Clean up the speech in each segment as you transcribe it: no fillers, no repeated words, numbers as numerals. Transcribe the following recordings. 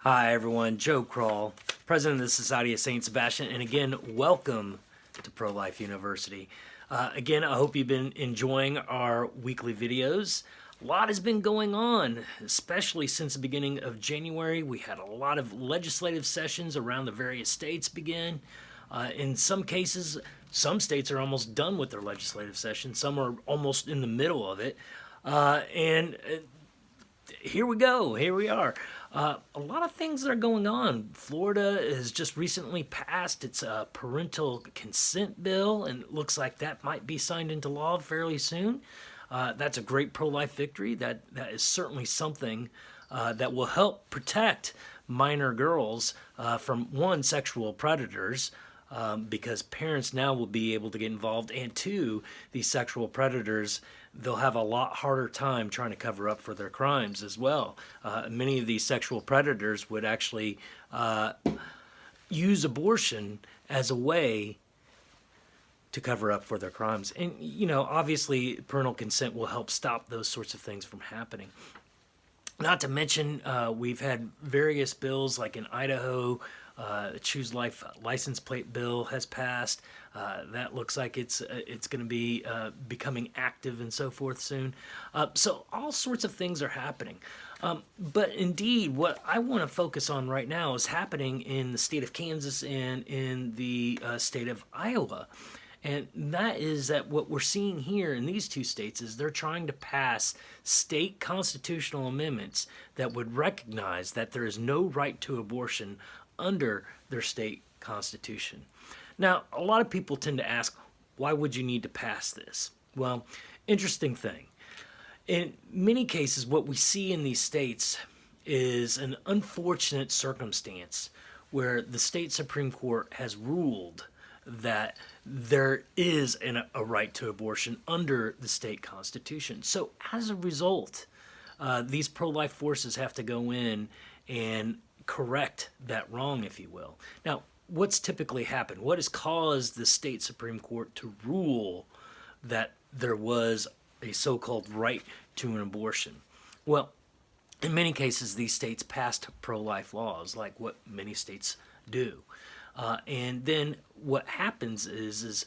Hi everyone, Joe Kral, President of the Society of St. Sebastian, and again, welcome to Pro-Life University. Again, I hope you've been enjoying our weekly videos. A lot has been going on, especially since the beginning of January. We had a lot of legislative sessions around the various states begin. In some cases, some states are almost done with their legislative session. Some are almost in the middle of it. Here we go. Here we are. A lot of things that are going on. Florida has just recently passed its parental consent bill, and it looks like that might be signed into law fairly soon. That's a great pro-life victory. That is certainly something that will help protect minor girls from, one, sexual predators, because parents now will be able to get involved, and two, these sexual predators, they'll have a lot harder time trying to cover up for their crimes as well. Many of these sexual predators would actually use abortion as a way to cover up for their crimes. And, you know, obviously parental consent will help stop those sorts of things from happening. Not to mention, we've had various bills like in Idaho, the Choose Life license plate bill has passed. That looks like it's going to be becoming active and so forth soon. So all sorts of things are happening. But indeed, what I want to focus on right now is happening in the state of Kansas and in the state of Iowa. And that is that what we're seeing here in these two states is they're trying to pass state constitutional amendments that would recognize that there is no right to abortion under their state constitution. Now, a lot of people tend to ask, why would you need to pass this? Well, interesting thing. In many cases, what we see in these states is an unfortunate circumstance where the state Supreme Court has ruled that there is a right to abortion under the state constitution. So as a result, these pro-life forces have to go in and correct that wrong, if you will. Now, what's typically happened? What has caused the state Supreme Court to rule that there was a so-called right to an abortion? Well, in many cases, these states passed pro-life laws, like what many states do. And then what happens is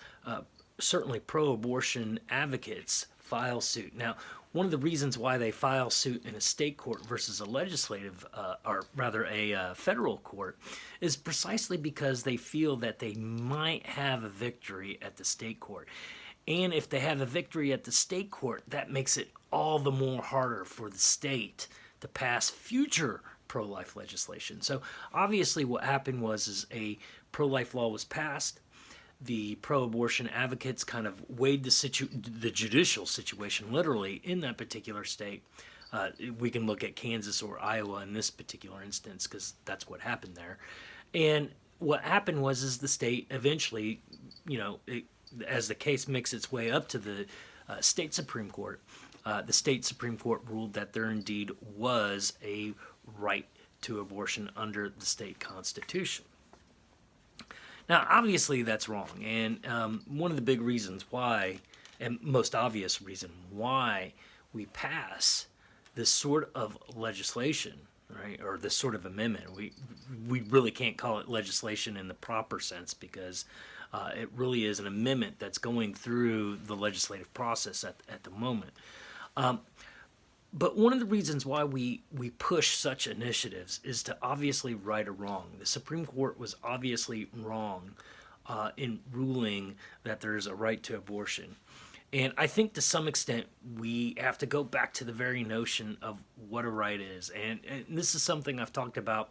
certainly pro-abortion advocates file suit. Now, one of the reasons why they file suit in a state court versus a legislative, or rather a federal court, is precisely because they feel that they might have a victory at the state court. And if they have a victory at the state court, that makes it all the more harder for the state to pass future pro-life legislation. So obviously what happened was a pro-life law was passed. The pro-abortion advocates kind of weighed the judicial situation literally in that particular state. We can look at Kansas or Iowa in this particular instance because that's what happened there. And what happened was the state eventually, as the case makes its way up to the state Supreme Court, the state Supreme Court ruled that there indeed was a right to abortion under the state constitution. Now, obviously, that's wrong, and one of the big reasons why, and most obvious reason why we pass this sort of legislation, right, or this sort of amendment, we really can't call it legislation in the proper sense because it really is an amendment that's going through the legislative process at the moment. But one of the reasons why we push such initiatives is to obviously right a wrong. The Supreme Court was obviously wrong in ruling that there is a right to abortion. And I think to some extent we have to go back to the very notion of what a right is. And this is something I've talked about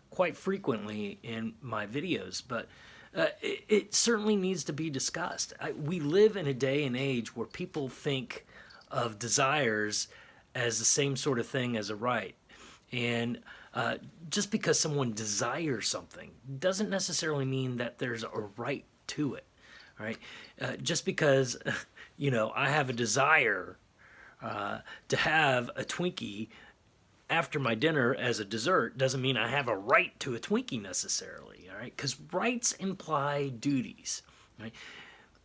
quite frequently in my videos, but it certainly needs to be discussed. We live in a day and age where people think of desires as the same sort of thing as a right. And just because someone desires something doesn't necessarily mean that there's a right to it, right? Just because, I have a desire to have a Twinkie after my dinner as a dessert doesn't mean I have a right to a Twinkie necessarily, all right? Because rights imply duties, right?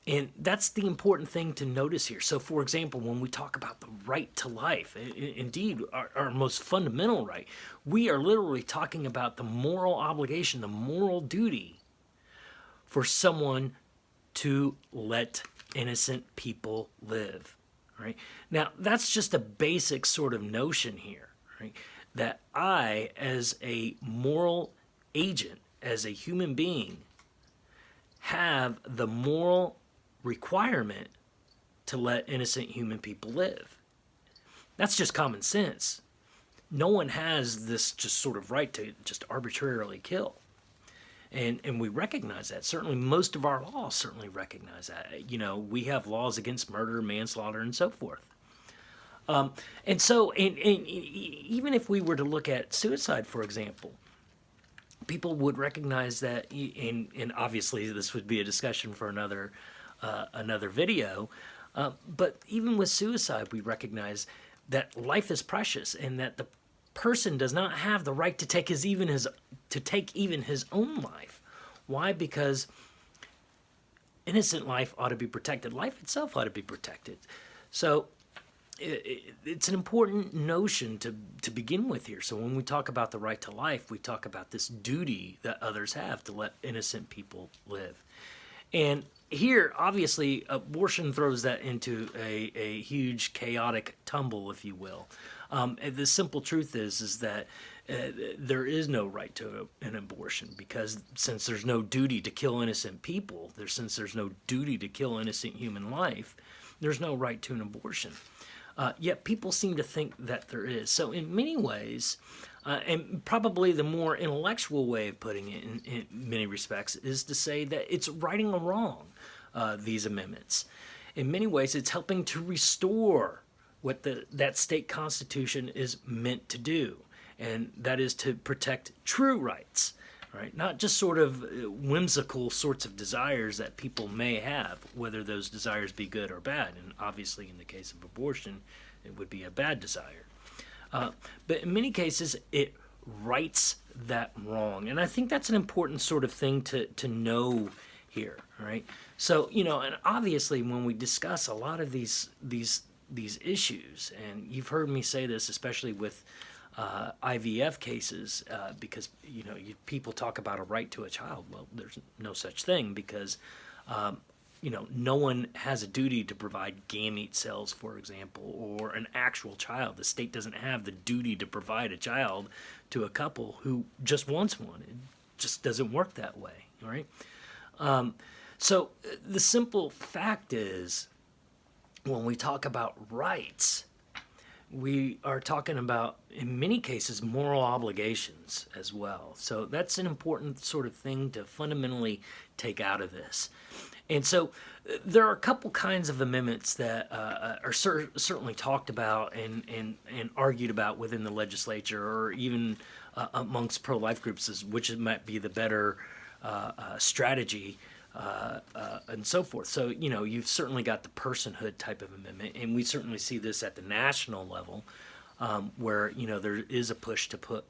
And that's the important thing to notice here. So, for example, when we talk about the right to life, indeed, our most fundamental right, we are literally talking about the moral obligation, the moral duty for someone to let innocent people live. Right? Now, that's just a basic sort of notion here, right? That I, as a moral agent, as a human being, have the moral requirement to let innocent human people live. That's just common sense. No one has this just sort of right to just arbitrarily kill. And we recognize that. Certainly, most of our laws certainly recognize that. You know, we have laws against murder, manslaughter, and so forth. And so, even if we were to look at suicide, for example, people would recognize that, and obviously this would be a discussion for another video. But even with suicide, we recognize that life is precious, and that the person does not have the right to take even his own life. Why? Because innocent life ought to be protected. Life itself ought to be protected. So it's an important notion to begin with here. So when we talk about the right to life, we talk about this duty that others have to let innocent people live. And here, obviously, abortion throws that into a huge chaotic tumble, if you will. The simple truth is that there is no right to an abortion, because since there's no duty to kill innocent people, since there's no duty to kill innocent human life, there's no right to an abortion. Yet people seem to think that there is. So in many ways, and probably the more intellectual way of putting it in many respects, is to say that it's righting a wrong, these amendments. In many ways, it's helping to restore what that state constitution is meant to do, and that is to protect true rights, right? Not just sort of whimsical sorts of desires that people may have, whether those desires be good or bad. And obviously, in the case of abortion, it would be a bad desire. But in many cases, it rights that wrong. And I think that's an important sort of thing to know here, right? So, and obviously when we discuss a lot of these issues, and you've heard me say this, especially with IVF cases, because, people talk about a right to a child. Well, there's no such thing, because no one has a duty to provide gamete cells, for example, or an actual child. The state doesn't have the duty to provide a child to a couple who just wants one. It just doesn't work that way, right? So the simple fact is, when we talk about rights, we are talking about, in many cases, moral obligations as well. So that's an important sort of thing to fundamentally take out of this. And so there are a couple kinds of amendments that are certainly talked about and argued about within the legislature, or even amongst pro-life groups, which might be the better strategy, and so forth. So, you've certainly got the personhood type of amendment, and we certainly see this at the national level, where, there is a push to put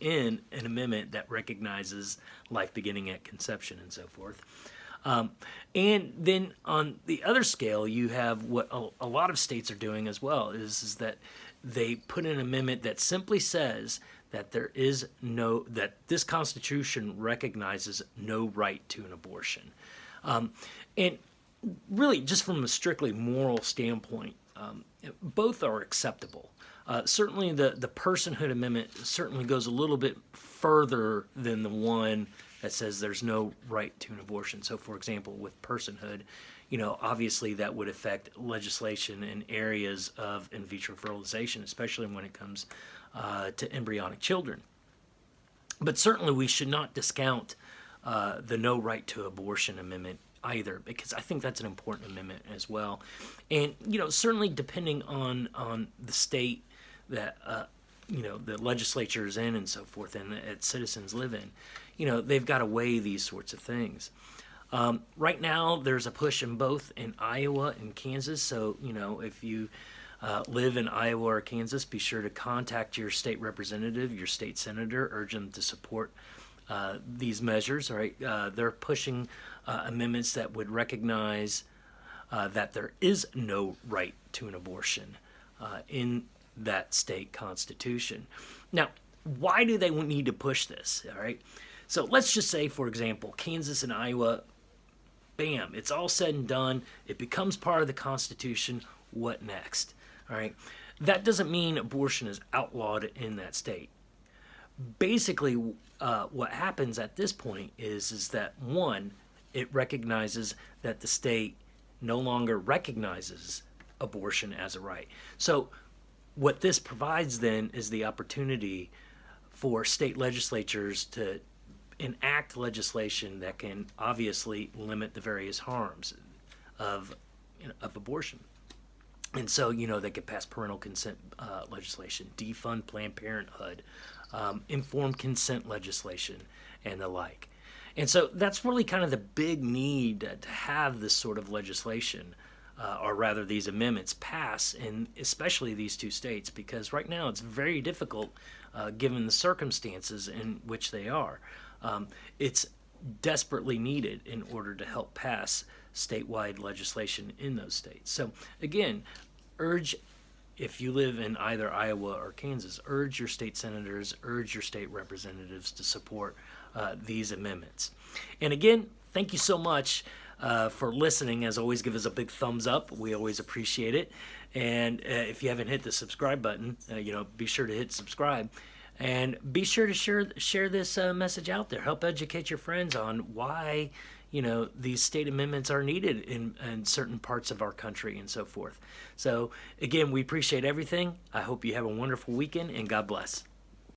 in an amendment that recognizes life beginning at conception and so forth. And then on the other scale, you have what a lot of states are doing as well, is that they put in an amendment that simply says that that this Constitution recognizes no right to an abortion. And really, just from a strictly moral standpoint, both are acceptable. Certainly the personhood amendment certainly goes a little bit further than the one that says there's no right to an abortion. So, for example, with personhood, obviously that would affect legislation in areas of in vitro fertilization, especially when it comes to embryonic children. But certainly we should not discount the no right to abortion amendment either, because I think that's an important amendment as well. And, certainly depending on the state that, the legislature is in and so forth, and that citizens live in, they've got to weigh these sorts of things. Right now, there's a push in Iowa and Kansas. So, if you live in Iowa or Kansas, be sure to contact your state representative, your state senator, urge them to support these measures. Right, they're pushing amendments that would recognize that there is no right to an abortion in that state constitution. Now, why do they need to push this? All right, so let's just say, for example, Kansas and Iowa, bam, it's all said and done. It becomes part of the Constitution. What next? All right, that doesn't mean abortion is outlawed in that state. Basically, what happens at this point is that one, it recognizes that the state no longer recognizes abortion as a right. So, what this provides then is the opportunity for state legislatures to enact legislation that can obviously limit the various harms of of abortion. And so, they could pass parental consent legislation, defund Planned Parenthood, informed consent legislation, and the like. And so that's really kind of the big need to have this sort of legislation, or rather these amendments pass in especially these two states, because right now it's very difficult given the circumstances in which they are. It's desperately needed in order to help pass statewide legislation in those states. So again, if you live in either Iowa or Kansas, urge your state senators, urge your state representatives to support these amendments. And again, thank you so much for listening. As always, give us a big thumbs up. We always appreciate it. And if you haven't hit the subscribe button, be sure to hit subscribe. And be sure to share this message out there. Help educate your friends on why these state amendments are needed in certain parts of our country and so forth. So again, we appreciate everything. I hope you have a wonderful weekend, and God bless.